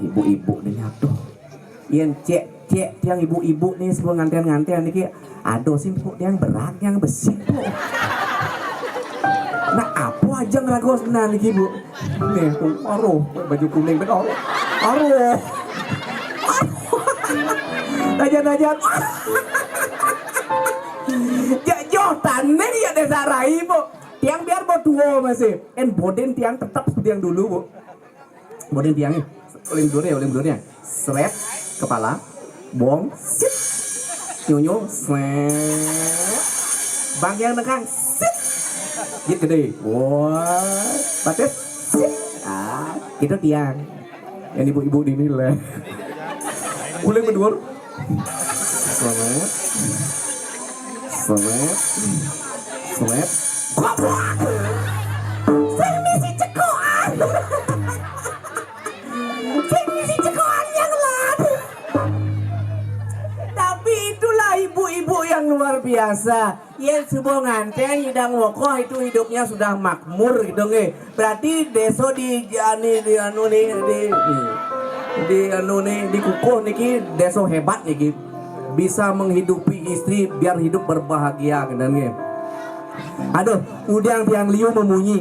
ibu-ibu nih aduh. Yen cek tiang ibu-ibu nih semua ngantian-ngantian nih aduh sih kok tiang berat yang besi kok. Nah apa aja ngeragos nah nih ibu. Nih aduh baju kuning betul. Aduh. Tajan-tajan. Jauh tanah ya desa rai bu. Tiang biar mau tua masih. Boden tiang tetap seperti yang dulu bu. Boden tiangnya. Olim dulunya. Seret kepala. Bong. Sit. Nyonyo. Seret. Bang yang nekang. Sit. Gitu gede. Wah. Batis. Sit. Ah. Itu tiang. Yang ibu-ibu dinilai. Uling berdua. Seret. Goblok. Saya misi cekoan. Saya misi cekoan yang lain. Tapi itulah ibu-ibu yang luar biasa. Ya sebuah nganten hidang wokoh itu hidupnya sudah makmur gitu nge. Berarti deso di kukuh niki deso hebat niki. Bisa menghidupi istri biar hidup berbahagia gitu nge. Aduh, udang tiang liu memunyi.